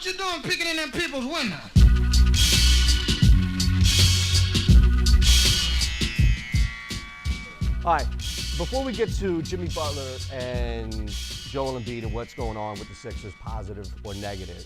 What you doing picking in them people's window? All right, before we get to Jimmy Butler and Joel Embiid and what's going on with the Sixers, positive or negative,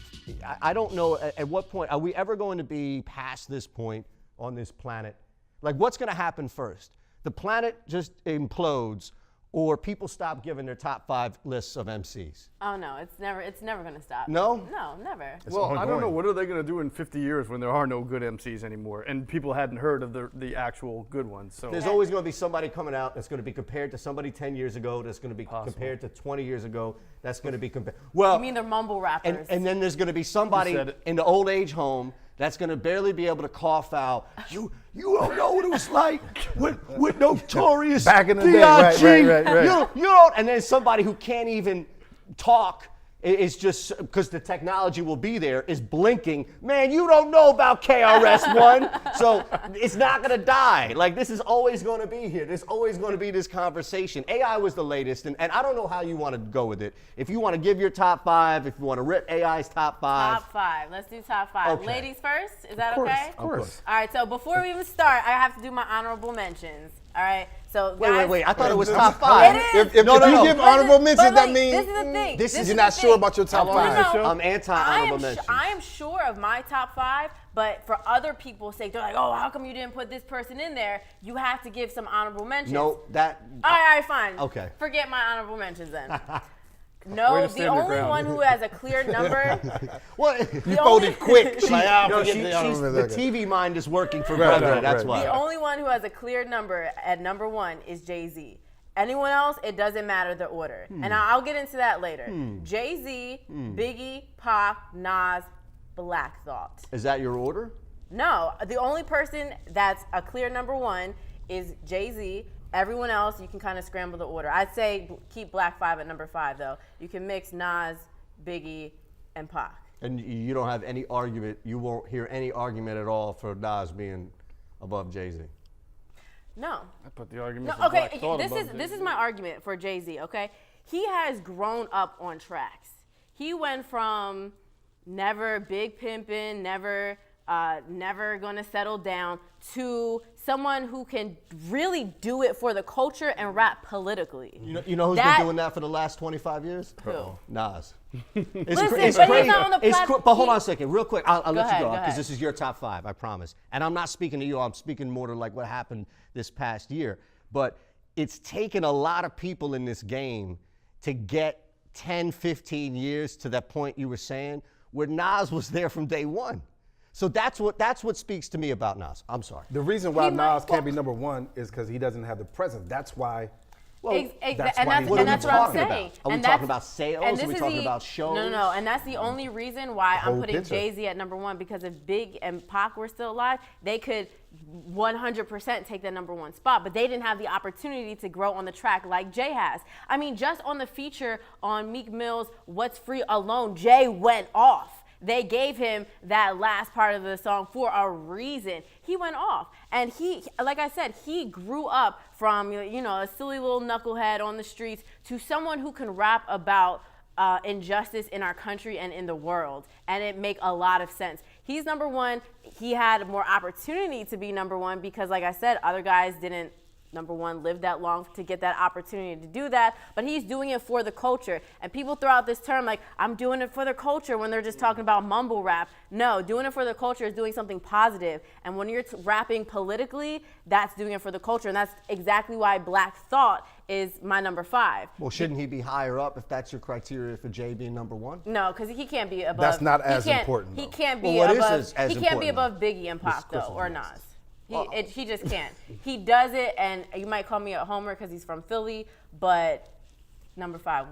I don't know at what point, are we ever going to be past this point on this planet? Like, what's going to happen first? The planet just implodes, or people stop giving their top 5 lists of MCs? Oh no, it's never gonna stop. No? No, never. Well, I don't know. What are they going to do in 50 years when there are no good MCs anymore, and people hadn't heard of the actual good ones? So There's always going to be somebody coming out that's going to be compared to somebody 10 years ago, that's going to be compared to 20 years ago, that's going to be compared. Well, You mean they're mumble rappers? and then there's going to be somebody in the old age home that's going to barely be able to cough out. You don't know what it was like with Notorious Back in the day, B.I.G. right. You don't. And then somebody who can't even talk is just because the technology will be there is blinking. Man, you don't know about KRS-One, so it's not going to die. Like, this is always going to be here. There's always going to be this conversation. AI was the latest, and I don't know how you want to go with it. If you want to give your top 5, if you want to rip AI's top 5. Top 5. Let's do top 5. Okay. Ladies first. Is that okay? Of course. All right. So before we even start, I have to do my honorable mentions. All right. So guys, Wait. I thought it was top 5. It is. If No. you give honorable mentions, that means this is the thing. This is you're not the sure thing. about your top 5. No. I'm anti-honorable mentions. I am sure of my top 5, but for other people's sake, they're like, oh, how come you didn't put this person in there? You have to give some honorable mentions. No, that. All right, fine. Okay. Forget my honorable mentions then. Way No, to the stand your only ground. one who has a clear number. Well, You folded quick. the The TV mind is working for Right, brother. right, That's right. why. The only one who has a clear number at number 1 is Jay-Z. Anyone else, it doesn't matter the order. And I'll get into that later. Jay-Z, Biggie, Pac, Nas, Black Thought. Is that your order? No, the only person that's a clear number 1 is Jay-Z. Everyone else, you can kind of scramble the order. I'd say keep Black 5 at number 5, though. You can mix Nas, Biggie, and Pac. And you don't have any argument. You won't hear any argument at all for Nas being above Jay-Z. No. I put the argument. No, for okay, Black Thought this above is Jay-Z. my argument for Jay-Z, okay? He has grown up on tracks. He went from never big pimpin', never gonna settle down, to someone who can really do it for the culture and rap politically. You know who's been doing that for the last 25 years? Who? Nas. Listen, but he's not on the platform. But hold on a second, real quick. I'll let ahead, you go go because ahead. this is your top 5, I promise. And I'm not speaking to you. I'm speaking more to like what happened this past year. But it's taken a lot of people in this game to get 10, 15 years to that point you were saying, where Nas was there from day one. So that's what speaks to me about Nas. I'm sorry. The reason why He might- Nas can't be number 1 is because he doesn't have the presence. That's why. And that's that's why he- what I'm talking about? saying. Are we And talking that's- about sales? and Are this we is talking about shows? No. And that's the only reason why I'm whole putting picture. Jay-Z at number 1, because if Big and Pac were still alive, they could 100% take that number 1 spot, but they didn't have the opportunity to grow on the track like Jay has. I mean, just on the feature on Meek Mill's What's Free alone, Jay went off. They gave him that last part of the song for a reason. He went off. And he, like I said, he grew up from, a silly little knucklehead on the streets to someone who can rap about injustice in our country and in the world. And it make a lot of sense. He's number 1. He had more opportunity to be number 1 because, like I said, other guys didn't, number 1, live that long to get that opportunity to do that, but he's doing it for the culture. And people throw out this term like, I'm doing it for the culture, when they're just talking about mumble rap. No, doing it for the culture is doing something positive. And when you're rapping politically, that's doing it for the culture. And that's exactly why Black Thought is my number 5. Well, shouldn't he be higher up if that's your criteria for Jay being number 1? No, because he can't be above. That's not he as can't- important, He though. can't be Well, what is above. as He can't be important, above Biggie and Pac though, or Christmas Nas. He just can't. He does it, and you might call me a homer because he's from Philly, but number 5,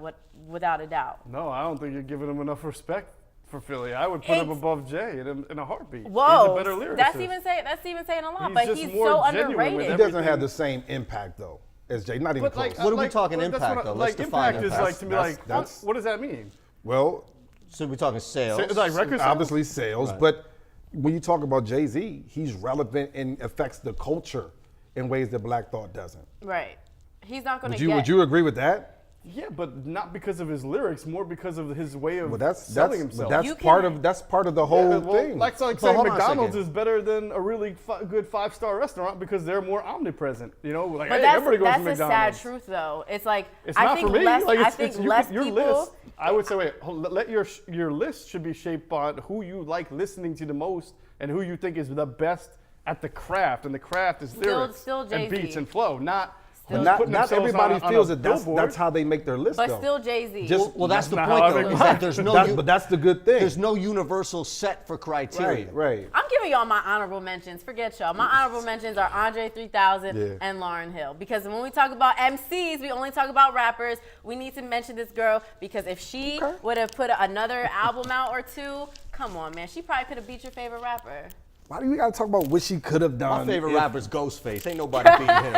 without a doubt. No, I don't think you're giving him enough respect for Philly. I would put him above Jay in a heartbeat. Whoa, He's a better lyricist. that's even saying a lot, He's but just he's more so genuine with underrated. He everything. doesn't have the same impact, though, as Jay. Not even But close. What are we talking that's impact, what though? like, Let's define impact is impact. like to me That's- like that's- what does that mean? Well, So we're talking sales. Like record sales? obviously sales, Right. but when you talk about Jay-Z, he's relevant and affects the culture in ways that Black Thought doesn't. Right. He's not going to Would you agree with that? Yeah, but not because of his lyrics, more because of his way of Well, that's selling himself. But You that's part of the whole thing. Like But saying hold on a McDonald's second. is better than a really good 5-star restaurant because they're more omnipresent. You know, like But hey, everybody goes to that's a sad McDonald's. truth, though. It's like It's I not think for me. less. Like, I it's, think it's less your people. list. I would say, wait, let your list should be shaped on who you like listening to the most and who you think is the best at the craft. And the craft is lyrics still and Jay-Z. beats and flow, not. Still- who's not putting not themselves everybody on feels a that that's billboard. how they make their list. But though. still Jay-Z. Just- Well, that's the not point, how I though, make is my that there's no, but that's the good thing. there's no universal set for criteria. Right. I'm giving y'all my honorable mentions. Forget y'all. My honorable mentions are Andre 3000 Yeah. and Lauryn Hill. Because when we talk about MCs, we only talk about rappers. We need to mention this girl because if she would have put another album out or two, come on, man, she probably could have beat your favorite rapper. Why do we gotta talk about what she could have done? My favorite if- rapper's Ghostface. Ain't nobody beating him.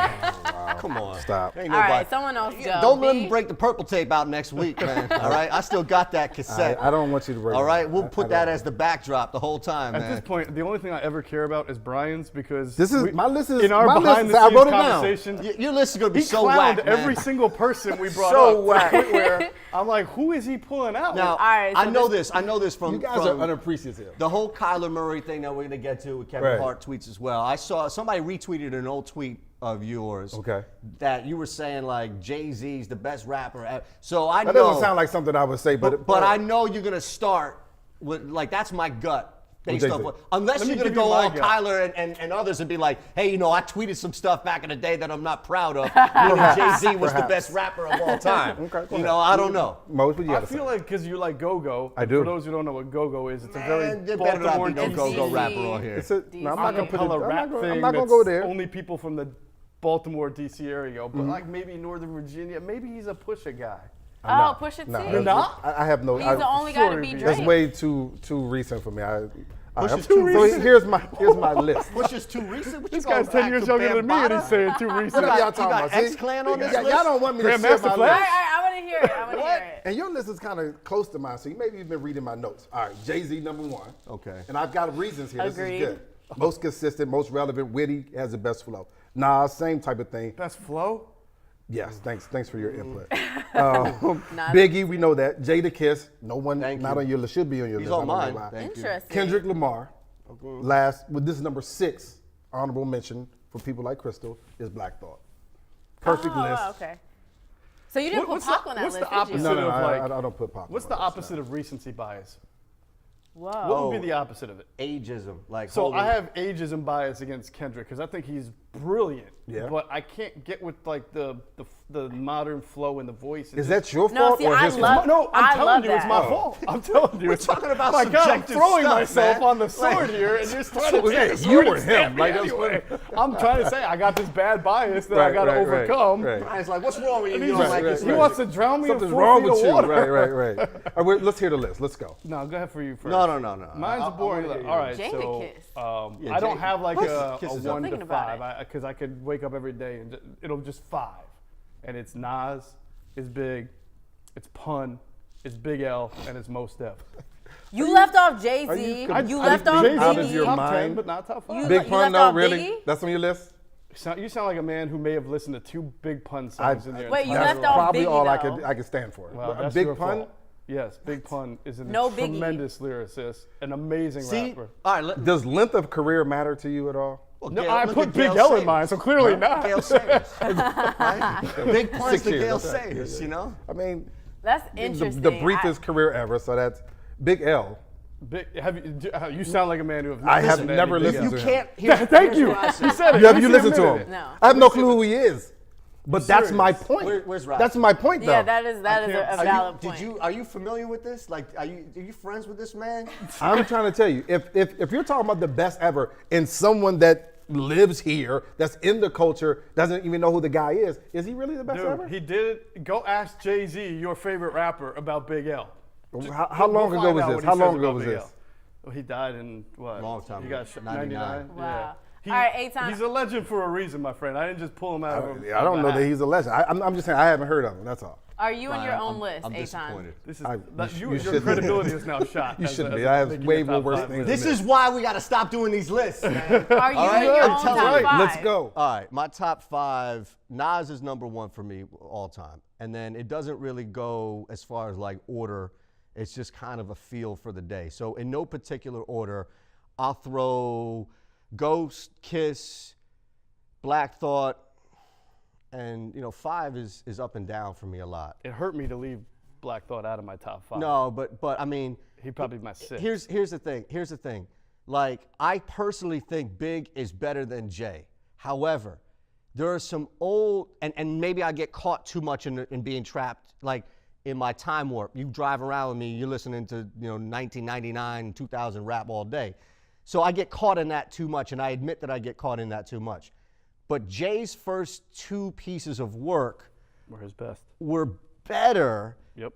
Come on. Stop. Ain't All nobody. right, someone else go. Don't let B. him break the purple tape out next week, man. All right? I still got that cassette. I don't want you to break All it. right? We'll I put don't. that as the backdrop the whole time, At man. this point, the only thing I ever care about is Brian's because This is- my list is- in our my list behind is- the I scenes wrote it down. conversation. Your list is going to be He so clowned whack, man. every single person we brought So up. whack. To the point where I'm like, who is he pulling out? Now, All right, so I know this. I know this from, You guys from are unappreciative. the whole Kyler Murray thing that we're going to get to with Kevin Right. Hart tweets as well. I saw somebody retweeted an old tweet of yours. Okay. That you were saying like Jay-Z's the best rapper ever. So I That know. doesn't sound like something I would say, But I know you're going to start with like that's my gut. Based Jay-Z. off what, unless Let you're me going to give you go my all gut. Kyler and others and be like, hey, you know, I tweeted some stuff back in the day that I'm not proud of. Meaning Jay-Z was the best rapper of all time. Okay, go You know, I don't know. Most what you I gotta say. feel like because you like go-go. I do. For those who don't know what go-go is, it's a Man, very there better not Baltimore be no DC. go-go rapper on here. It's a, no, I'm not gonna put it. acapella I'm rap not thing. gonna that's go there. Only people from the Baltimore, D.C. area go. But like maybe Northern Virginia, maybe he's a Pusha guy. Oh, Pusha T. No, You're not? I have no. He's the only guy to sure beat he- Drake. That's way too recent for me. Pusha's So too recent? here's my list. Which is too recent? What This you going guy's 10 back years to younger than me, and Bambaataa? he's saying too You recent. What are y'all got, talking about? See? X-Clan on this Y'all list? don't want me to Grandmaster share my Flash? All right, list. I want to hear it. I want to hear it. And your list is kind of close to mine, so you maybe you've been reading my notes. All right, Jay-Z #1. Okay. And I've got reasons here. Agreed. This is good. Most consistent, most relevant, witty, has the best flow. Nas, same type of thing. Best flow? Yes, thanks for your input. Nah, Biggie, we know that. Jada Kiss, no one Thank not you. on your list, should be on your He's list. on I don't know mine. why. Thank you. Interesting. Kendrick Lamar, last, well, this is #6, honorable mention for people like Crystal, is Black Thought. Perfect oh, list. wow, okay. So you didn't What's put Pac the- on that what's list, the did you? opposite? No, of, like- I don't put Pop. What's on the my list, opposite of recency bias? Whoa. What would be the opposite of it? Ageism. Like So holding- I have ageism bias against Kendrick because I think he's brilliant. Yeah. But I can't get with like the modern flow in the voice. Is that your No, fault see, or I his love- fault? No, I'm I telling love you, it's that. my fault. I'm telling you. We're it's talking about my God, I'm subjective throwing stuff, myself man. on the sword here, and you're trying to So, take yeah, the you sword or and stab him, me like, that's anyway. I'm trying to say I got this bad bias that I Right, got to right, right, overcome. right. It's like, what's wrong with you? And You he's don't just- like this he list? wants to drown me Something's in 4 wrong feet with of you. water. Right. All right, let's hear the list. Let's go. No, go ahead for you first. No. Mine's I a boring. wanna hear All yours. right, Jada so Kiss. Yeah, I don't Jada- have like a Kiss is 1 thinking to about 5 because I could wake up every day and it'll just 5, and it's Nas, it's Big, it's Pun, it's Big L, and it's Mos Def. You left off Are Jay-Z. you- You I left didn't off think out of Biggie. your Top mind. 10, but not top 5. You Big left Pun, though, off really? Biggie? That's on your list? You sound like a man who may have listened to 2 Big Pun songs in there. Wait, you That's left off probably Biggie, all I though. could stand for. Well, But a that's Big your Pun? fault. Yes, Big Pun is a No Biggie. tremendous lyricist, an amazing See, rapper. all right. Let, Does length of career matter to you at all? well, No, Gail- I look put at Big Gail L in Sayers. mine, so clearly not. Gail Sayers. Right? Big Pun's 6 the years, Gail okay. Sayers, you know? I mean, That's the, interesting. the briefest career ever, so that's Big L. Big, you sound like a man who have I have listened to never any Big listened L. to You him. can't. Thank here's you. what I say. He said it. Have At you least he listened to admitted him? it. No. I have no clue who he is. But that's serious. my point. Where's Rob? That's my point, though. Yeah, that is can't- a valid point. Are you familiar with this? Like, are you friends with this man? I'm trying to tell you, if you're talking about the best ever and someone that lives here, that's in the culture, doesn't even know who the guy is he really the best ever? Dude, he did it. Go ask Jay-Z, your favorite rapper, about Big L. How long We'll ago find was out this? what he How says long ago about was Big this? L. Well, he died in what? Long time He ago. got 99. Wow. Yeah. He- All right, Eitan. He's a legend for a reason, my friend. I didn't just pull him out of I don't know that he's a legend. I'm just saying I haven't heard of him. That's all. Are you in your Ryan, own list, I'm Eitan? disappointed. This is you your shouldn't. credibility is now shot. You as shouldn't a- be. as I a have making way a more top worse five things list. This is why we got to stop doing these lists, man. Are you All in your right, own tell top me. five? Let's go. All right, my top 5, Nas is number 1 for me all time. And then it doesn't really go as far as like order. It's just kind of a feel for the day. So in no particular order, I'll throw Ghost, Kiss, Black Thought, and 5 is up and down for me a lot. It hurt me to leave Black Thought out of my top 5. No, but I mean, He'd probably be my 6th. Here's the thing. Like, I personally think Big is better than Jay. However, there are some old, and maybe I get caught too much in being trapped, like in my time warp. You drive around with me, you're listening to 1999, 2000 rap all day. So I get caught in that too much, and I admit that I get caught in that too much. But Jay's first 2 pieces of work We're his best. were better Yep.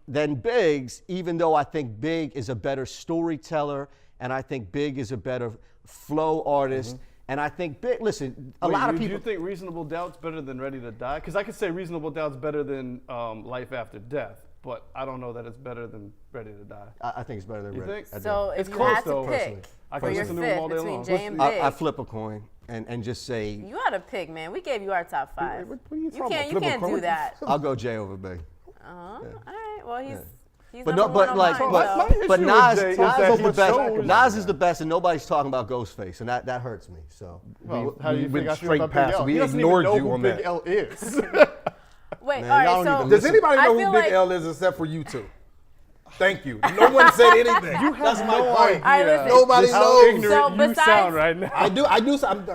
than Big's, even though I think Big is a better storyteller, and I think Big is a better flow artist. And I think Big, listen, a lot of Do people. you think Reasonable Doubt's better than Ready to Die? Because I could say Reasonable Doubt's better than Life After Death, but I don't know that it's better than Ready to Die. I think it's better than You Ready. think? I do. So if It's you close, had to though, pick personally. I for can your listen to him all fifth day between long. Jay and Big, I flip a coin and just say you had to pick, man. We gave you our top 5. What are you talking about? You Flip a can't coin? do that. I'll go Jay over Big. All right. Well, he's But number no, but one like, on mine, but, so. but issue with Nas, Jay is Nas that is he the best. chose- Nas is the best, and nobody's talking about Ghostface, and that hurts me. So Well, how do you we think went I feel straight about past Big it. L? We He doesn't ignored even know you who on Big that. L is. Wait, Man, all y'all right. don't So even Does anybody I know feel who Big like- L is except for you two? Thank you. No one said anything. that's my no point. All right, listen. Nobody How knows. ignorant So you besides- sound right now. I do.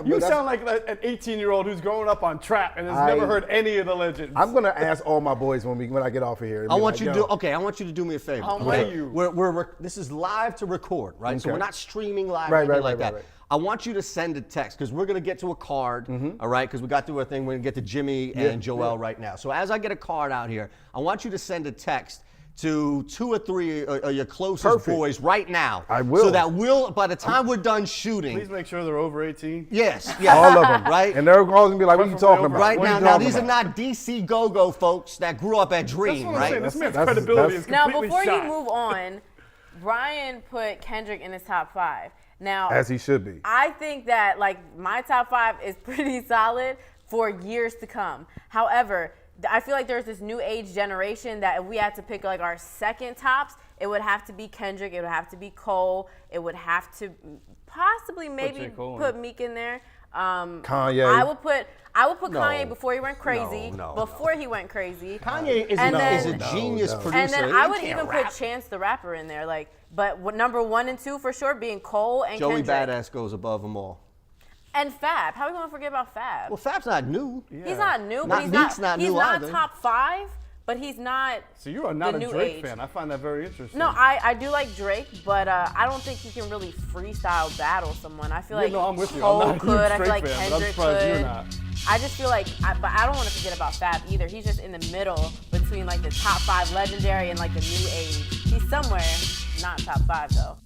You sound like an 18-year-old who's growing up on trap and has never heard any of the legends. I'm gonna ask all my boys when I get off of here. and I be want like, you to yo, do. Okay, I want you to do me a favor. Homework. Okay? You. This is live to record, right? So Okay. we're not streaming live Right, or anything right, like right, that. right. I want you to send a text because we're gonna get to a card, all right? Because we got through our thing. We're gonna get to Jimmy and Joel right now. So as I get a card out here, I want you to send a text to 2 or 3 of your closest Perfect. boys right now. I will. So that by the time we're done shooting. Please make sure they're over 18. Yes. all of them, Right? And they're all gonna be like, "What are you Preferably talking over about?" Right What are now, you now talking these are about? not DC go-go folks that grew up at Dream, That's what I'm right? saying. This man's That's- credibility that's- is Now, completely before shot. you move on, Brian put Kendrick in his top 5. Now, As he should be. I think that like my top 5 is pretty solid for years to come. However, I feel like there's this new age generation that if we had to pick like our second tops, it would have to be Kendrick, it would have to be Cole, it would have to possibly maybe J. Cole in put it. Meek in there. Kanye. I would put No. Kanye before he went crazy. No. Before he went crazy. Kanye is, And a, then- is a genius No. producer. And then He I would can't even rap. put Chance the Rapper in there, like. But number 1 and 2 for sure being Cole and Joey Kendrick. Badass goes above them all. And Fab. How are we gonna forget about Fab? Well, Fab's not new. He's not new, but Not he's Meek's not. not He's new not either. top 5, but he's not. So you are not the a new Drake age. fan. I find that very interesting. No, I do like Drake, but I don't think he can really freestyle battle someone. I feel like no, I'm with you. Cole I'm not a huge could. I feel Drake like fan, but I'm Kendrick surprised could. you're not. I just feel like, but I don't want to forget about Fab either. He's just in the middle between like the top 5 legendary and like the new age. He's somewhere, not top 5 though.